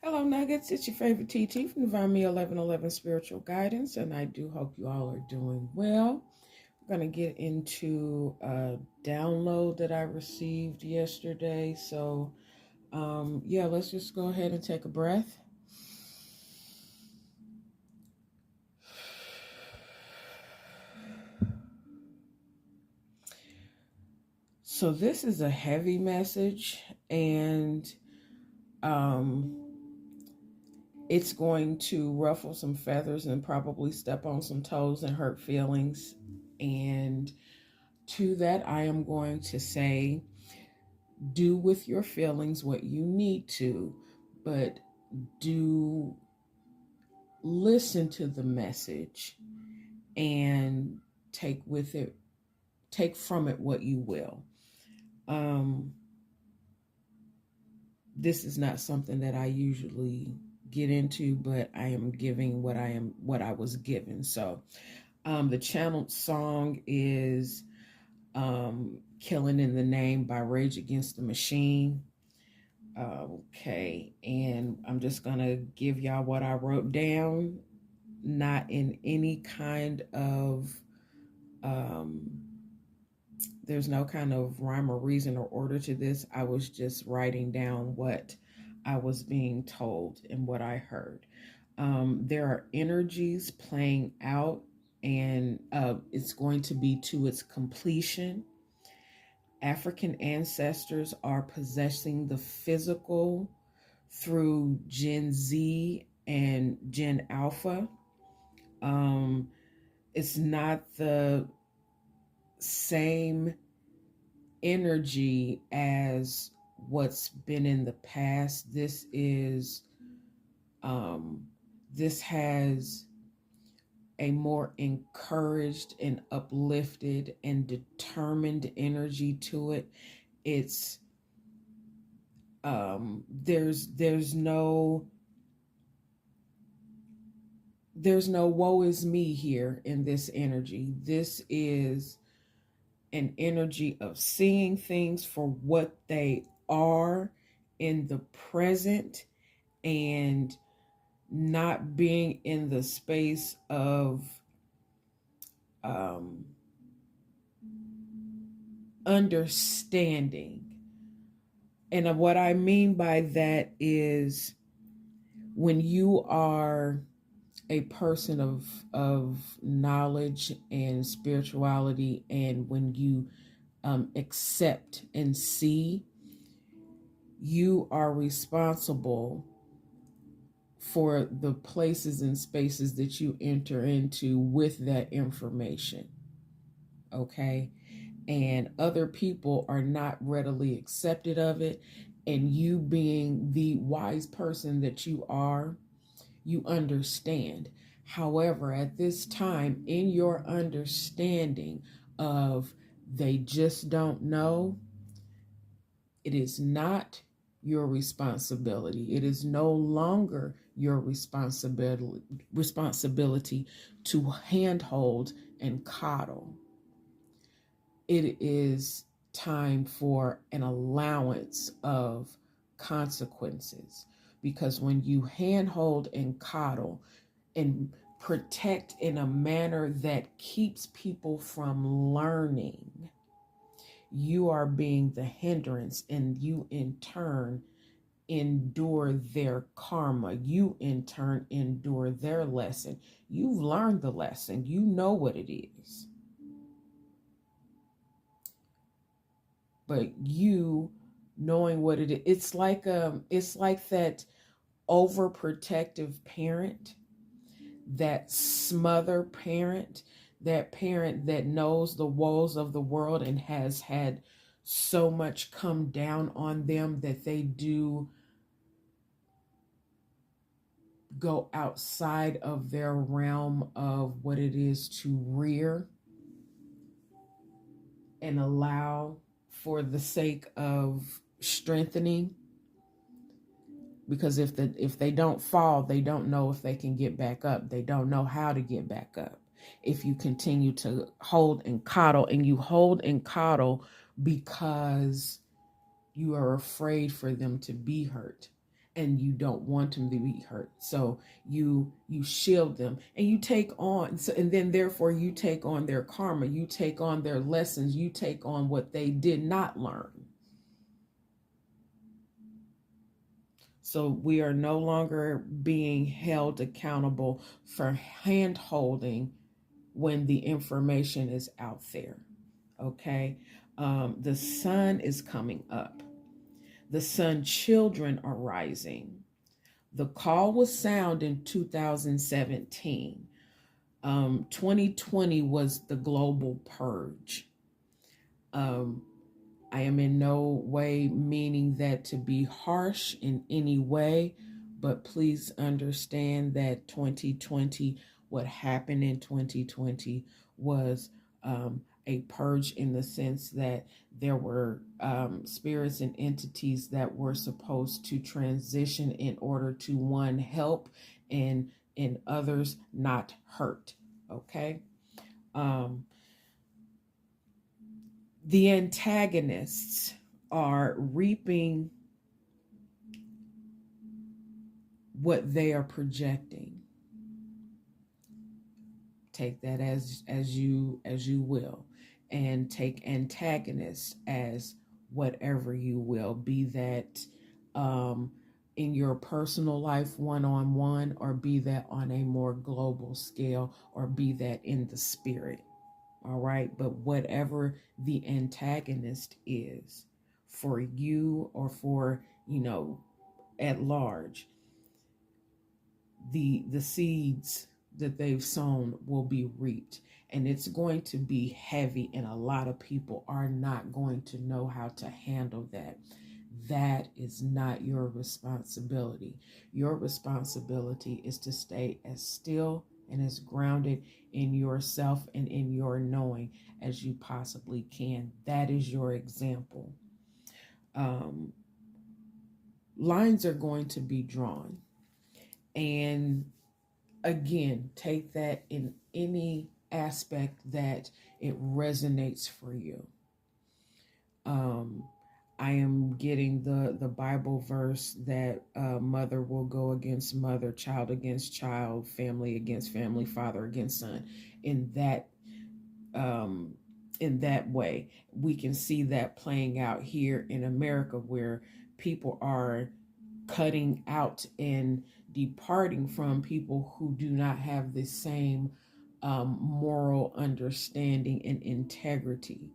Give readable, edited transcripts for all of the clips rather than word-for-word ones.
Hello, Nuggets. It's your favorite TT from Divine Me 1111 Spiritual Guidance, and I do hope you all are doing well. We're going to get into a download that I received yesterday. So, let's just go ahead and take a breath. So, this is a heavy message, and it's going to ruffle some feathers and probably step on some toes and hurt feelings. And to that, I am going to say, do with your feelings what you need to, but do listen to the message and take from it what you will. This is not something that I usually get into, but I am giving what I was given. So the channeled song is Killing in the Name by Rage Against the Machine. Okay, and I'm just gonna give y'all what I wrote down, not in any kind of there's no kind of rhyme or reason or order to this. I was just writing down what I was being told and what I heard. There are energies playing out, and it's going to be to its completion. African ancestors are possessing the physical through Gen Z and Gen Alpha. It's not the same energy as what's been in the past. This has a more encouraged and uplifted and determined energy to it. It's there's no woe is me here in this energy. This is an energy of seeing things for what they are in the present and not being in the space of understanding. And what I mean by that is when you are a person of knowledge and spirituality, and when you accept and see, you are responsible for the places and spaces that you enter into with that information. Okay? And other people are not readily accepted of it. And you, being the wise person that you are, you understand. However, at this time, in your understanding of they just don't know, it is not your responsibility. It is no longer your responsibility to handhold and coddle. It is time for an allowance of consequences, because when you handhold and coddle and protect in a manner that keeps people from learning, you are being the hindrance, and you in turn endure their karma. You in turn endure their lesson. You've learned the lesson. You know what it is. But you knowing what it is, it's like that overprotective parent, that smother parent, that parent that knows the woes of the world and has had so much come down on them that they do go outside of their realm of what it is to rear and allow for the sake of strengthening. Because if they don't fall, they don't know if they can get back up. They don't know how to get back up. If you continue to hold and coddle, and you hold and coddle because you are afraid for them to be hurt. and you don't want them to be hurt. So you shield them, and you take on, so, and then therefore you take on their karma, you take on their lessons, you take on what they did not learn. So we are no longer being held accountable for hand holding when the information is out there. Okay. The sun is coming up. The sun children are rising. The call was sound in 2017. 2020 was the global purge. Um, I am in no way meaning that to be harsh in any way, but please understand that 2020, what happened in 2020 was a purge, in the sense that there were spirits and entities that were supposed to transition in order to, one, help, and others not hurt. Okay. Um, the antagonists are reaping what they are projecting. Take that as you will, and take antagonists as whatever you will, be that in your personal life one-on-one, or be that on a more global scale, or be that in the spirit. All right. But whatever the antagonist is for you, or for, at large, the seeds that they've sown will be reaped, and it's going to be heavy, and a lot of people are not going to know how to handle that. That is not your responsibility. Your responsibility is to stay as still and as grounded in yourself and in your knowing as you possibly can. That is your example. Lines are going to be drawn. And again, take that in any aspect that it resonates for you. I am getting the Bible verse that mother will go against mother, child against child, family against family, father against son. In that way, we can see that playing out here in America, where people are cutting out and departing from people who do not have the same moral understanding and integrity.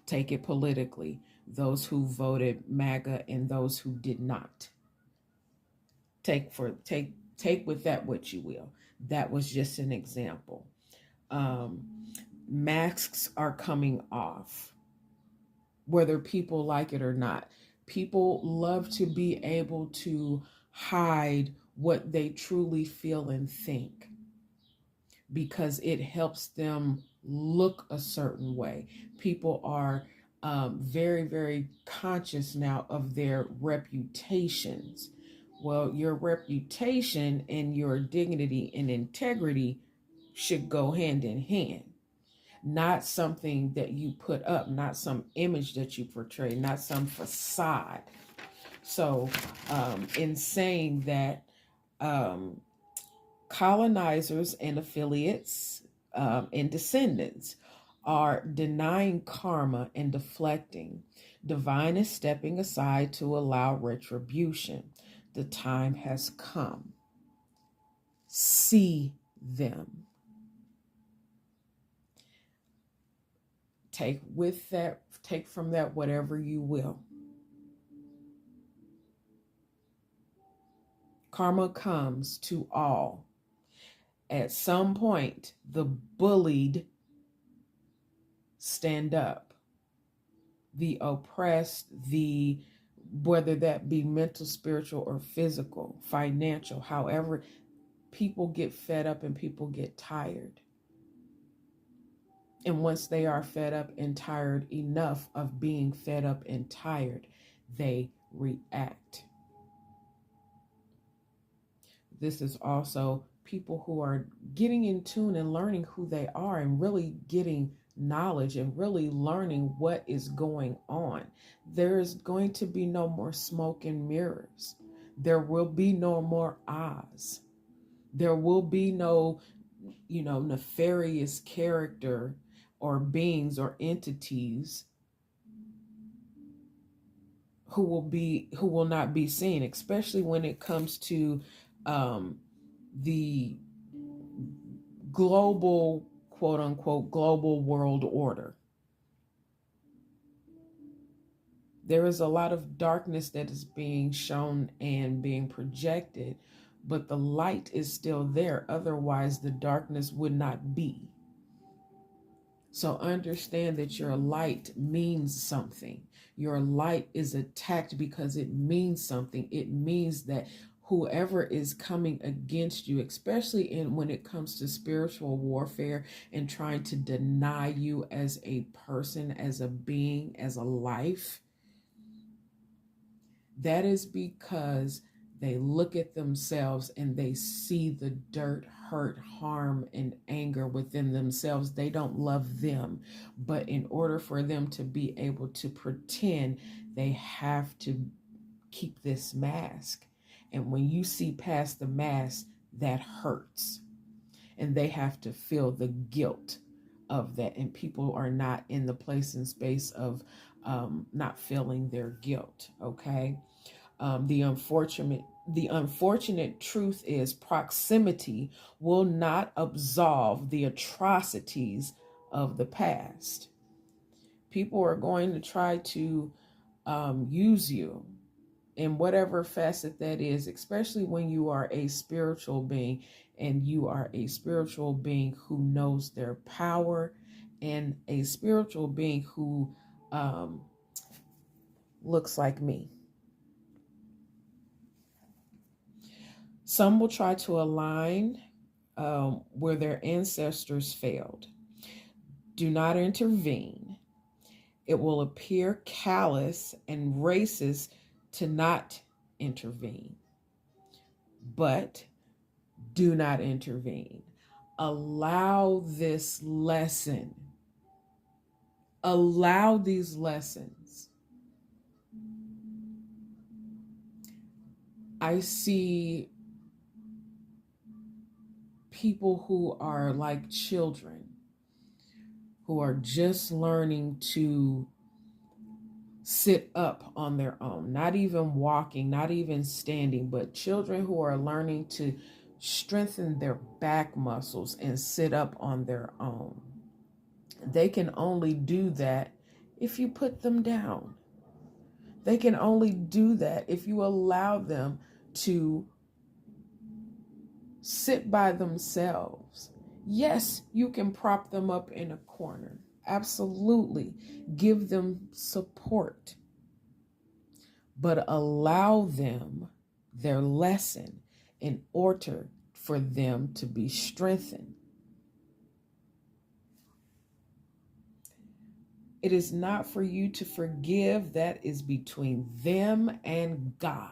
Take it politically, those who voted MAGA and those who did not. Take with that what you will. That was just an example. Masks are coming off, whether people like it or not. People love to be able to hide what they truly feel and think, because it helps them look a certain way. People are very, very conscious now of their reputations. Well, your reputation and your dignity and integrity should go hand in hand. Not something that you put up, not some image that you portray, not some facade. So in saying that, colonizers and affiliates and descendants are denying karma and deflecting. Divine is stepping aside to allow retribution. The time has come. See them. Take from that whatever you will. Karma comes to all. At some point, the bullied stand up. The oppressed, whether that be mental, spiritual, or physical, financial, however, people get fed up and people get tired. And once they are fed up and tired enough of being fed up and tired, they react. This is also people who are getting in tune and learning who they are, and really getting knowledge and really learning what is going on. There is going to be no more smoke and mirrors. There will be no more Oz. There will be no, nefarious character or beings or entities who will not be seen, especially when it comes to the global, quote unquote, global world order. There is a lot of darkness that is being shown and being projected, but the light is still there. Otherwise, the darkness would not be. So understand that your light means something. Your light is attacked because it means something. It means that whoever is coming against you, especially when it comes to spiritual warfare and trying to deny you as a person, as a being, as a life, that is because they look at themselves and they see the dirt, hurt, harm, and anger within themselves. They don't love them. But in order for them to be able to pretend, they have to keep this mask. And when you see past the mask, that hurts. And they have to feel the guilt of that. And people are not in the place and space of not feeling their guilt. Okay. The unfortunate truth is proximity will not absolve the atrocities of the past. People are going to try to use you in whatever facet that is, especially when you are a spiritual being and you are a spiritual being who knows their power and a spiritual being who looks like me. Some will try to align where their ancestors failed. Do not intervene. It will appear callous and racist to not intervene. But do not intervene. Allow this lesson. Allow these lessons. I see people who are like children, who are just learning to sit up on their own, not even walking, not even standing, but children who are learning to strengthen their back muscles and sit up on their own. They can only do that if you put them down. They can only do that if you allow them to sit by themselves. Yes, you can prop them up in a corner. Absolutely. Give them support. But allow them their lesson in order for them to be strengthened. It is not for you to forgive. That is between them and God.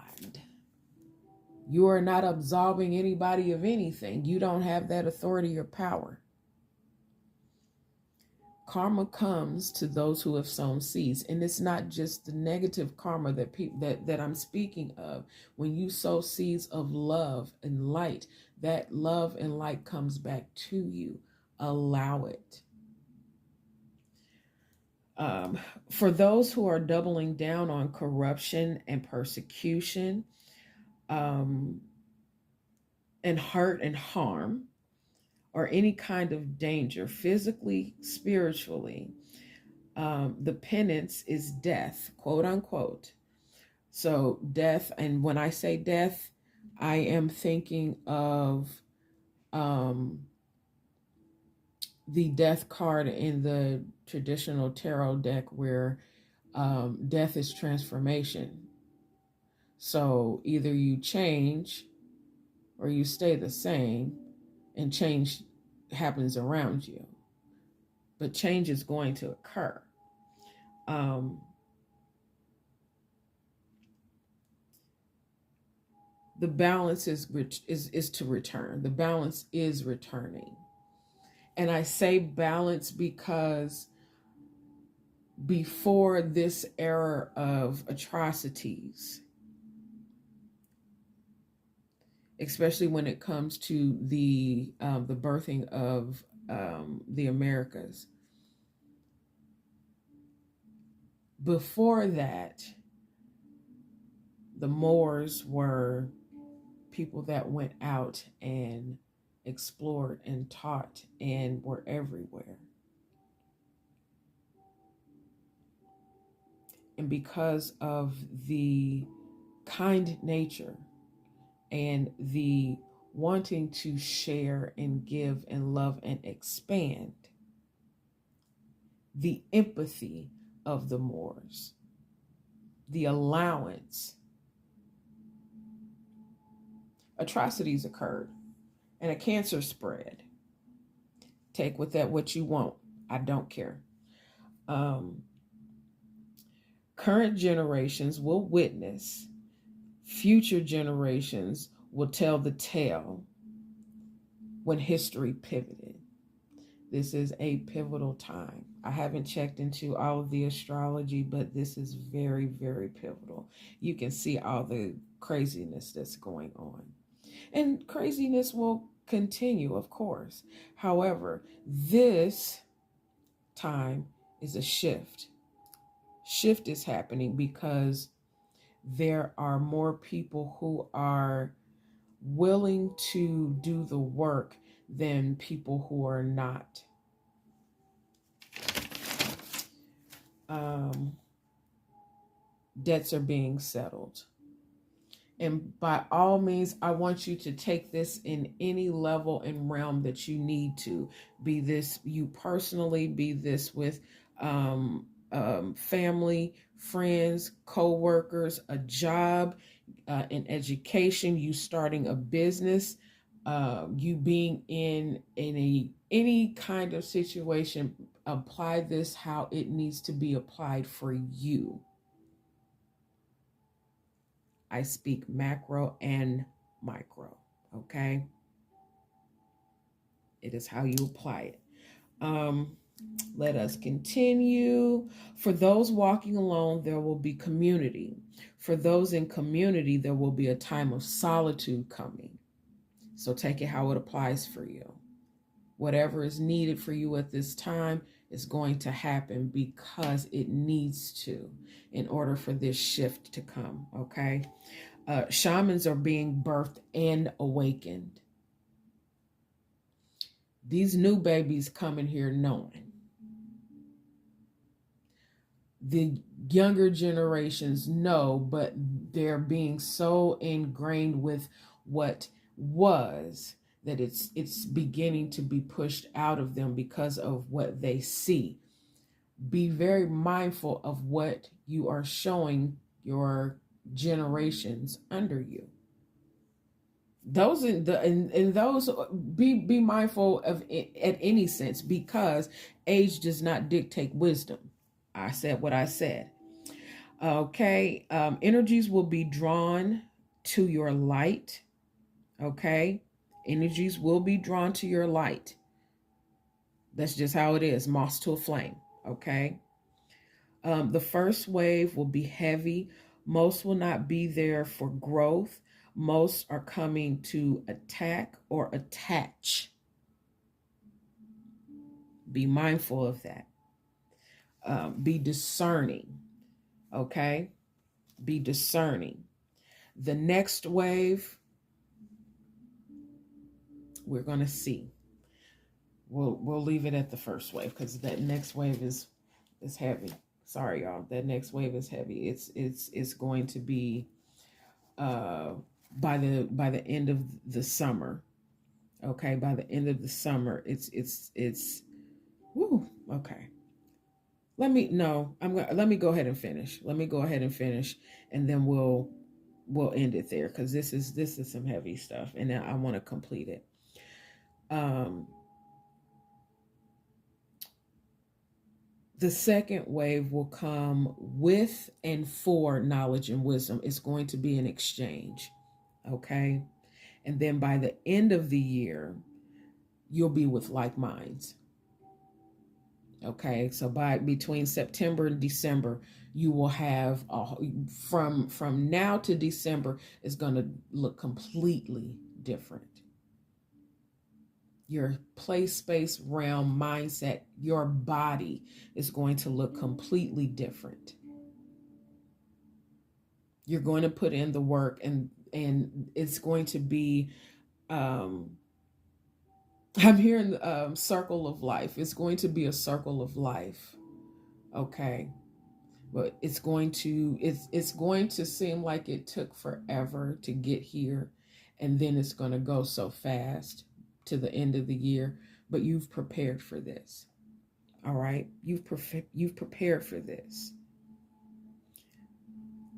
You are not absolving anybody of anything. You don't have that authority or power. Karma comes to those who have sown seeds, and it's not just the negative karma that I'm speaking of. When you sow seeds of love and light, that love and light comes back to you. Allow it. For those who are doubling down on corruption and persecution, and hurt and harm, or any kind of danger, physically, spiritually, the penance is death, quote unquote. So death, and when I say death, I am thinking of the death card in the traditional tarot deck where death is transformation. So either you change or you stay the same, and change happens around you. But change is going to occur. The balance is to return. The balance is returning. And I say balance because before this era of atrocities, especially when it comes to the birthing of the Americas, before that, the Moors were people that went out and explored and taught and were everywhere. And because of the kind nature and the wanting to share and give and love and expand, the empathy of the Moors, the allowance, atrocities occurred and a cancer spread. Take with that what you want. I don't care. Current generations will witness, future generations will tell the tale when history pivoted. This is a pivotal time. I haven't checked into all of the astrology, but this is very, very pivotal. You can see all the craziness that's going on. And craziness will continue, of course. However, this time is a shift. Shift is happening because there are more people who are willing to do the work than people who are not. Debts are being settled. And by all means, I want you to take this in any level and realm that you need to. Be this you personally, be this with family, friends, co-workers, a job, an education, you starting a business, you being in any kind of situation. Apply this how it needs to be applied for you. I speak macro and micro, okay? It is how you apply it. Let us continue. For those walking alone, there will be community. For those in community, there will be a time of solitude coming. So take it how it applies for you. Whatever is needed for you at this time is going to happen because it needs to in order for this shift to come, okay? Shamans are being birthed and awakened. These new babies coming here knowing. The younger generations know, but they're being so ingrained with what was that it's beginning to be pushed out of them because of what they see. Be very mindful of what you are showing your generations under you. Those and those be mindful of it at any sense, because age does not dictate wisdom. I said what I said. Okay, energies will be drawn to your light. Okay, energies will be drawn to your light. That's just how it is. Moss to a flame. Okay. The first wave will be heavy. Most will not be there for growth. Most are coming to attack or attach. Be mindful of that. Be discerning. Okay? Be discerning. The next wave, we're going to see. We'll leave it at the first wave because that next wave is heavy. Sorry, y'all. That next wave is heavy. It's going to be by the end of the summer. Okay, by the end of the summer, it's woo, okay. Let me go ahead and finish. Let me go ahead and finish, and then we'll end it there because this is some heavy stuff, and then I want to complete it. The second wave will come with and for knowledge and wisdom. It's going to be an exchange, okay? And then by the end of the year, you'll be with like minds. Okay, so by between September and December, you will have from now to December is going to look completely different. Your place, space, realm, mindset, your body is going to look completely different. You're going to put in the work, and it's going to be I'm hearing circle of life. It's going to be a circle of life. Okay. But it's going to seem like it took forever to get here, and then it's going to go so fast to the end of the year. But you've prepared for this. All right? You've prepared for this.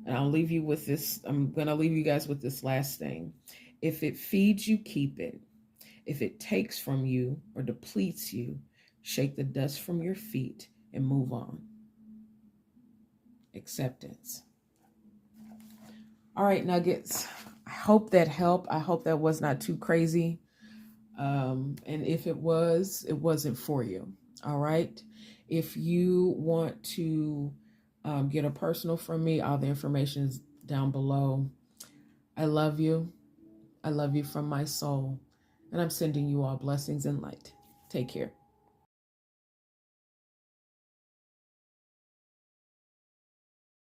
And I'll leave you with this. I'm going to leave you guys with this last thing. If it feeds you, keep it. If it takes from you or depletes you, shake the dust from your feet and move on. Acceptance. All right, Nuggets. I hope that helped. I hope that was not too crazy. And if it was, it wasn't for you. All right. If you want to get a personal from me, all the information is down below. I love you. I love you from my soul. And I'm sending you all blessings and light. Take care.